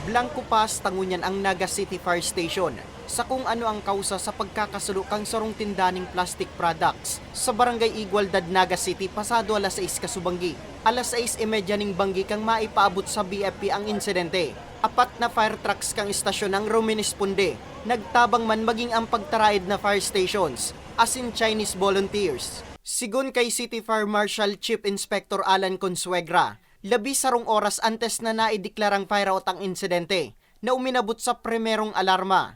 Blanco Pass, Tangunyan ang Naga City Fire Station sa kung ano ang kausa sa pagkakasulo kang sarong tindaning plastic products sa Barangay Igualdad, Naga City, pasado alas 6 kasubanggi. Alas 6:30 ning banggi kang maipaabot sa BFP ang insidente. Apat na fire trucks kang istasyon ng ruminisponde. Nagtabang man maging ang pagtaraid na fire stations, as in Chinese volunteers. Sigon kay City Fire Marshal Chief Inspector Alan Consuegra, 12 oras antes na naideklarang fire out ang insidente na uminabot sa primerong alarma.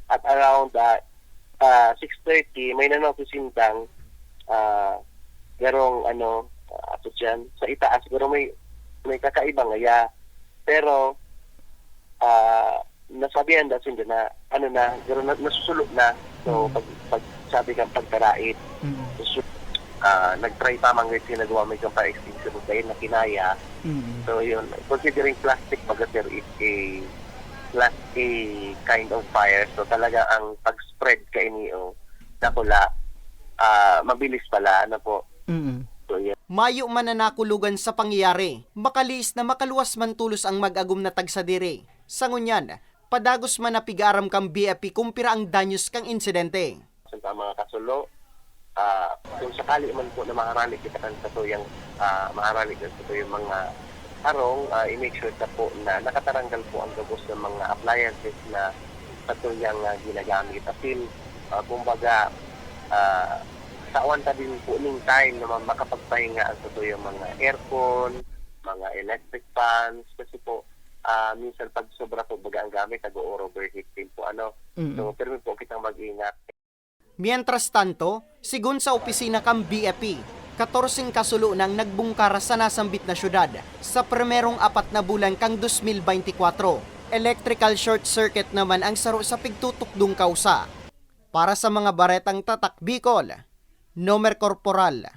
At around 6:30 may nanotisintang garong ato dyan sa itaas, pero may kakaibang ngaya, pero nasabihan daw sila na pero nasusulot na. So pag sabi kang pagtarait, nag-try tamang rin sinagawa may kang pa-extinction dahil na kinaya. So yun, considering plastic baga is a kind of fire, so talaga ang pag-spread ka nakula mabilis pala po. So yeah. Mayo man na nakulugan sa pangyayari, makalis na makaluwas man tulos ang mag-agum na tagsadiri. Sangunyan, padagos man napigaram kang BFP kumpira ang danyos kang insidente. Sa mga kasulo, kung sakali man po na maharali kita kan sa tuyang mga harong, i-make sure na po na nakataranggal po ang gabos ng mga appliances na sa tuyang ginagamit. Asin, kumbaga, saan ta din po ning time na makapagpahinga ang sa tuyang mga aircon, mga electric fans, kasi po, minsan pag sobra po baga ang gamit, nag-overheat din po. So, pero po kitang mag-ingat. Mientras tanto, sigun sa opisina kang BFP, 14 kasulo nang nagbungkara sa nasambit na syudad sa primerong 4 na bulan kang 2024. Electrical short circuit naman ang saro sa pigtutukdong kausa. Para sa mga baretang tatak Bicol, Nomer Corporal